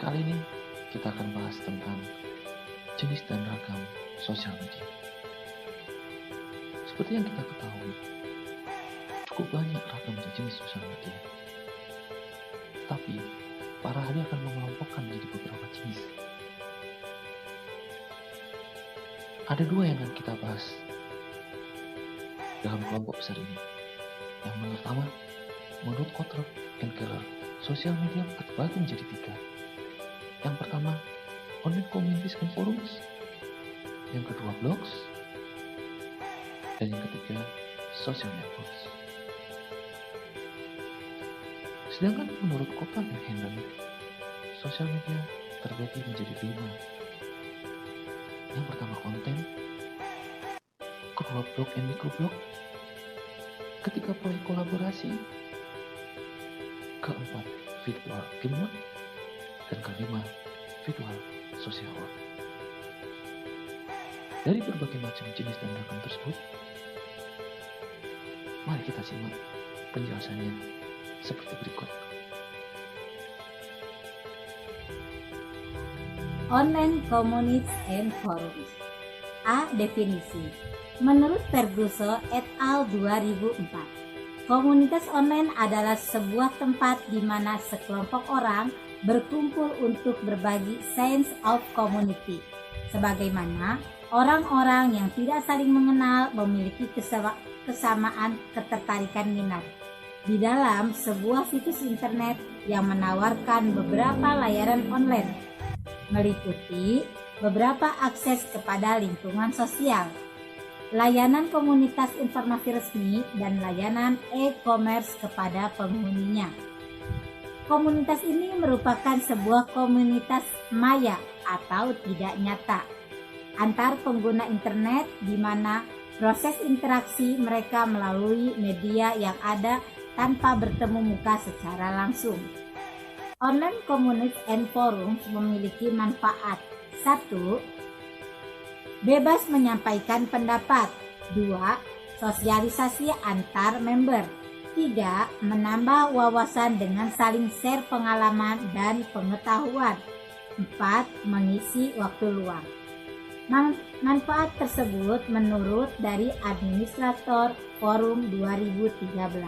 Kali ini kita akan bahas tentang jenis dan ragam sosial media. Seperti yang kita ketahui, cukup banyak ragam jenis sosial media. Tapi, para ahli akan mengelompokkan menjadi beberapa jenis. Ada dua yang akan kita bahas dalam kelompok besar ini. Yang pertama, menurut Kotrop and Keller, sosial media terbagi menjadi tiga. Yang pertama, online communities and forums. Yang kedua, blogs. Dan yang ketiga, social networks. Sedangkan menurut Kotrop and Hendon, sosial media terbagi menjadi 5. Yang pertama, konten. Kedua, blog and microblog. Ketiga, proyek kolaborasi. Keempat, virtual teamwork. Dan kelima, virtual social work. Dari berbagai macam jenis dan ragam tersebut, mari kita simak penjelasannya seperti berikut. Online communities and forums. A. Definisi. Menurut Ferguson et al. 2004, komunitas online adalah sebuah tempat di mana sekelompok orang berkumpul untuk berbagi sense of community. Sebagaimana orang-orang yang tidak saling mengenal memiliki kesamaan ketertarikan minat di dalam sebuah situs internet yang menawarkan beberapa layanan online, meliputi beberapa akses kepada lingkungan sosial, layanan komunitas informasi resmi, dan layanan e-commerce kepada penghuninya. Komunitas ini merupakan sebuah komunitas maya atau tidak nyata antar pengguna internet di mana proses interaksi mereka melalui media yang ada tanpa bertemu muka secara langsung. Online communities and forums memiliki manfaat. 1. Bebas menyampaikan pendapat. 2. Sosialisasi antar member. 3. Menambah wawasan dengan saling share pengalaman dan pengetahuan. 4. Mengisi waktu luang. Manfaat tersebut menurut dari administrator forum 2013.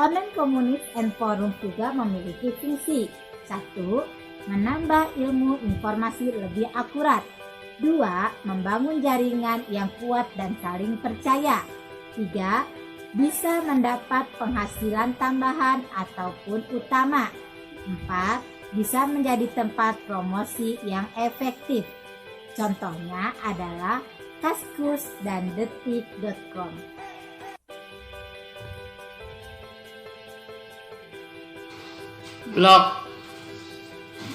Online communities and forums juga memiliki fungsi. 1. Menambah ilmu informasi lebih akurat. 2. Membangun jaringan yang kuat dan saling percaya. 3. Bisa mendapat penghasilan tambahan ataupun utama. 4. Bisa menjadi tempat promosi yang efektif. Contohnya adalah Kaskus dan detik.com.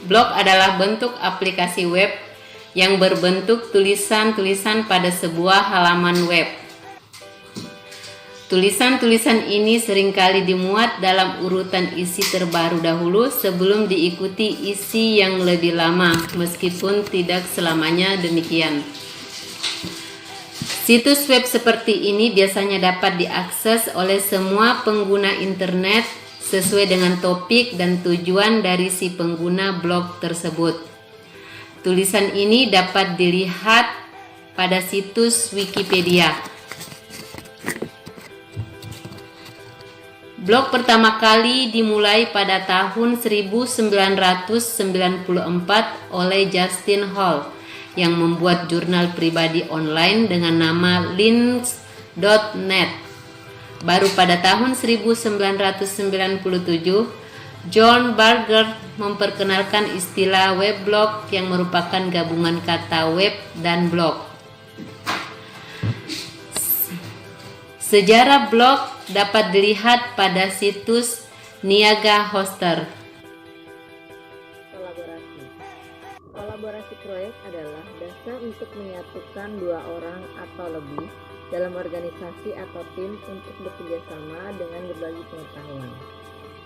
Blog adalah bentuk aplikasi web yang berbentuk tulisan-tulisan pada sebuah halaman web. Tulisan-tulisan ini seringkali dimuat dalam urutan isi terbaru dahulu sebelum diikuti isi yang lebih lama, meskipun tidak selamanya demikian. Situs web seperti ini biasanya dapat diakses oleh semua pengguna internet sesuai dengan topik dan tujuan dari si pengguna blog tersebut. Tulisan ini dapat dilihat pada situs Wikipedia. Blog pertama kali dimulai pada tahun 1994 oleh Justin Hall yang membuat jurnal pribadi online dengan nama Links.net. Baru pada tahun 1997, John Berger memperkenalkan istilah weblog yang merupakan gabungan kata web dan blog. Sejarah blog dapat dilihat pada situs Niagara Hoster. Kolaborasi proyek adalah dasar untuk menyatukan dua orang atau lebih dalam organisasi atau tim untuk bekerja sama dengan berbagi pengetahuan,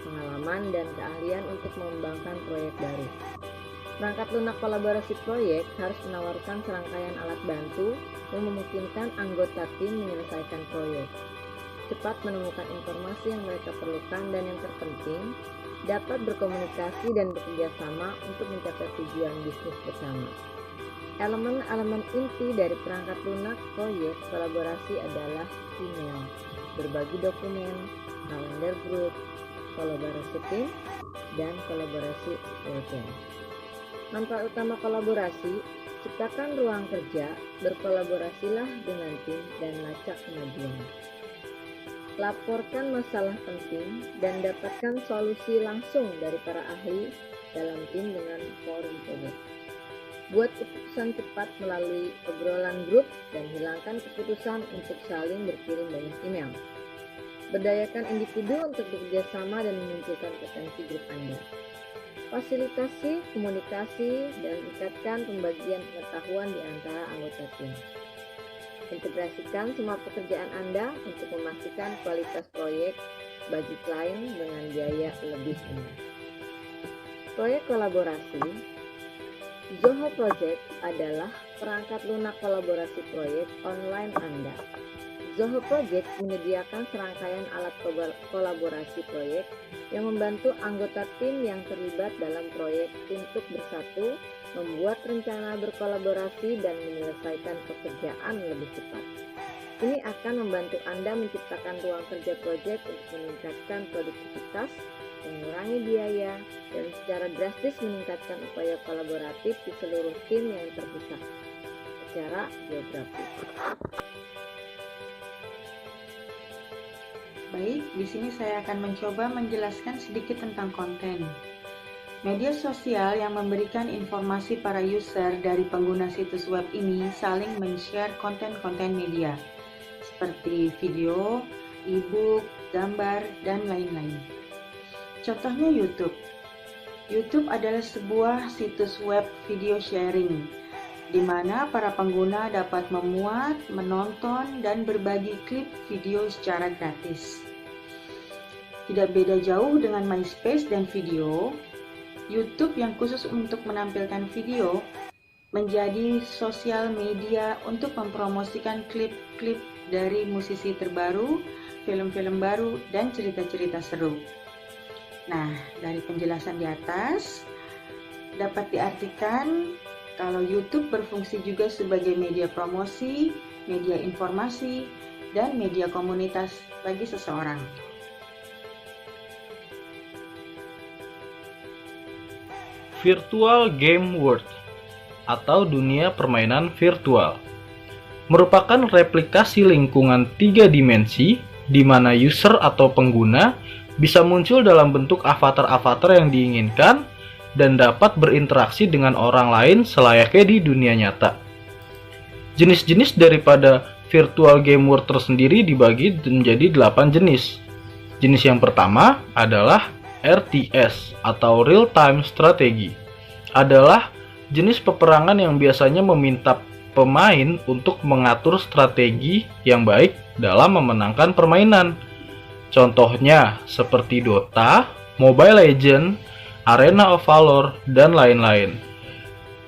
pengalaman, dan keahlian untuk mengembangkan proyek baru. Perangkat lunak kolaborasi proyek harus menawarkan serangkaian alat bantu yang memungkinkan anggota tim menyelesaikan proyek, cepat menemukan informasi yang mereka perlukan, dan yang terpenting, dapat berkomunikasi dan bekerja sama untuk mencapai tujuan bisnis bersama. Elemen-elemen inti dari perangkat lunak proyek kolaborasi adalah email, berbagi dokumen, kalender grup, kolaborasi tim, dan kolaborasi real-time. Manfaat utama kolaborasi: ciptakan ruang kerja, berkolaborasilah dengan tim, dan lacak kemajuan. Laporkan masalah penting dan dapatkan solusi langsung dari para ahli dalam tim dengan forum proyek. Buat keputusan cepat melalui obrolan grup dan hilangkan keputusan untuk saling berkirim banyak email. Berdayakan individu untuk bekerja sama dan memunculkan potensi grup Anda. Fasilitasi komunikasi dan ikatkan pembagian pengetahuan di antara anggota tim. Integrasikan semua pekerjaan Anda untuk memastikan kualitas proyek bagi klien dengan biaya lebih rendah. Proyek kolaborasi. Zoho Project adalah perangkat lunak kolaborasi proyek online Anda. Zoho Project menyediakan serangkaian alat kolaborasi proyek yang membantu anggota tim yang terlibat dalam proyek untuk bersatu, membuat rencana berkolaborasi, dan menyelesaikan pekerjaan lebih cepat. Ini akan membantu Anda menciptakan ruang kerja proyek untuk meningkatkan produktivitas, mengurangi biaya, dan secara drastis meningkatkan upaya kolaboratif di seluruh tim yang terpisah secara geografis. Baik, di sini saya akan mencoba menjelaskan sedikit tentang konten. Media sosial yang memberikan informasi para user dari pengguna situs web ini saling men-share konten-konten media, seperti video, e-book, gambar, dan lain-lain. Contohnya YouTube. YouTube adalah sebuah situs web video sharing, di mana para pengguna dapat memuat, menonton, dan berbagi klip video secara gratis. Tidak beda jauh dengan MySpace dan video, YouTube yang khusus untuk menampilkan video menjadi sosial media untuk mempromosikan klip-klip dari musisi terbaru, film-film baru, dan cerita-cerita seru. Nah, dari penjelasan di atas dapat diartikan kalau YouTube berfungsi juga sebagai media promosi, media informasi, dan media komunitas bagi seseorang. Virtual Game World atau dunia permainan virtual merupakan replikasi lingkungan 3 dimensi di mana user atau pengguna bisa muncul dalam bentuk avatar-avatar yang diinginkan dan dapat berinteraksi dengan orang lain selayaknya di dunia nyata. Jenis-jenis daripada Virtual Game World tersendiri dibagi menjadi 8 jenis. Jenis yang pertama adalah RTS atau Real Time Strategy. Adalah jenis peperangan yang biasanya meminta pemain untuk mengatur strategi yang baik dalam memenangkan permainan. Contohnya seperti Dota, Mobile Legends, Arena of Valor, dan lain-lain.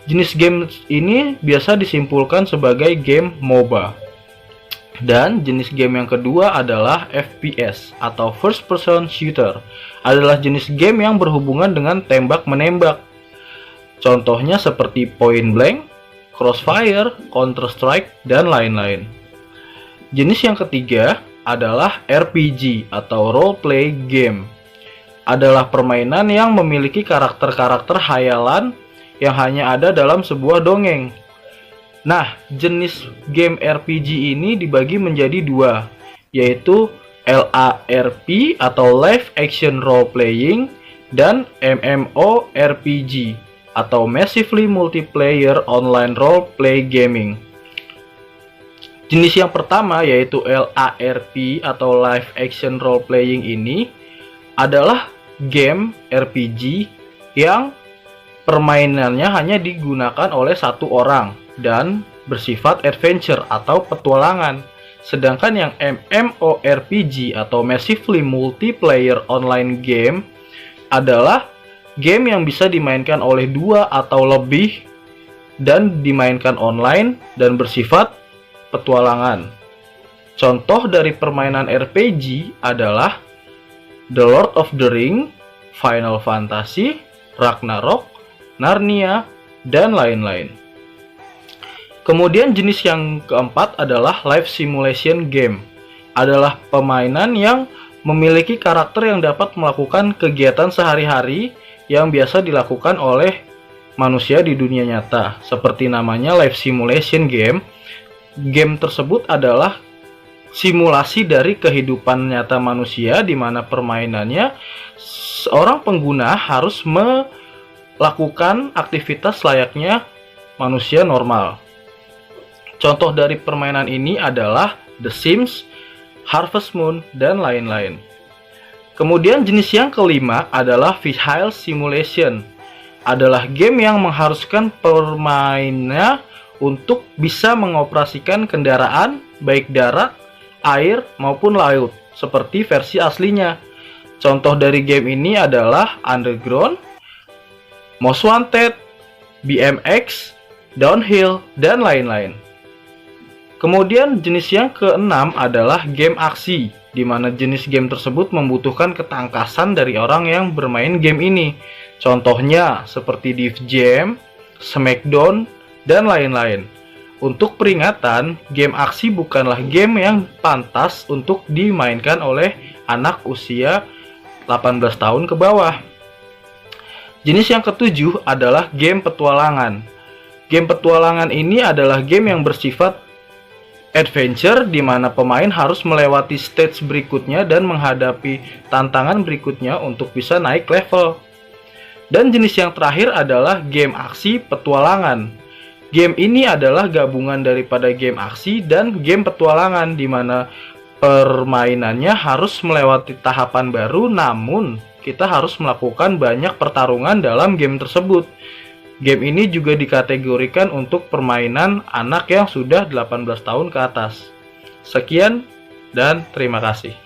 Jenis game ini biasa disimpulkan sebagai game MOBA. Dan jenis game yang kedua adalah FPS atau First Person Shooter. Adalah jenis game yang berhubungan dengan tembak-menembak. Contohnya seperti Point Blank, Crossfire, Counter-Strike, dan lain-lain. Jenis yang ketiga adalah RPG atau Role Play Game. Adalah permainan yang memiliki karakter-karakter khayalan yang hanya ada dalam sebuah dongeng. Nah, jenis game RPG ini dibagi menjadi 2, yaitu LARP atau Live Action Role Playing dan MMORPG atau Massively Multiplayer Online Role Play Gaming. Jenis yang pertama yaitu LARP atau Live Action Role Playing ini adalah game RPG yang permainannya hanya digunakan oleh satu orang dan bersifat adventure atau petualangan. Sedangkan yang MMORPG atau Massively Multiplayer Online Game adalah game yang bisa dimainkan oleh 2 atau lebih dan dimainkan online dan bersifat petualangan. Contoh dari permainan RPG adalah The Lord of the Ring, Final Fantasy, Ragnarok, Narnia, dan lain-lain. Kemudian jenis yang keempat adalah live simulation game. Adalah permainan yang memiliki karakter yang dapat melakukan kegiatan sehari-hari yang biasa dilakukan oleh manusia di dunia nyata. Seperti namanya live simulation game. Game tersebut adalah simulasi dari kehidupan nyata manusia di mana permainannya seorang pengguna harus melakukan aktivitas layaknya manusia normal. Contoh dari permainan ini adalah The Sims, Harvest Moon, dan lain-lain. Kemudian jenis yang kelima adalah Vehicle Simulation. Adalah game yang mengharuskan pemainnya untuk bisa mengoperasikan kendaraan baik darat, air, maupun laut seperti versi aslinya. Contoh dari game ini adalah Underground, Most Wanted, BMX, Downhill, dan lain-lain. Kemudian jenis yang keenam adalah game aksi, di mana jenis game tersebut membutuhkan ketangkasan dari orang yang bermain game ini. Contohnya seperti Div Jam, Smackdown, dan lain-lain. Untuk peringatan, game aksi bukanlah game yang pantas untuk dimainkan oleh anak usia 18 tahun ke bawah. Jenis yang ketujuh adalah game petualangan. Game petualangan ini adalah game yang bersifat adventure di mana pemain harus melewati stage berikutnya dan menghadapi tantangan berikutnya untuk bisa naik level. Dan jenis yang terakhir adalah game aksi petualangan. Game ini adalah gabungan daripada game aksi dan game petualangan di mana permainannya harus melewati tahapan baru, namun kita harus melakukan banyak pertarungan dalam game tersebut. Game ini juga dikategorikan untuk permainan anak yang sudah 18 tahun ke atas. Sekian dan terima kasih.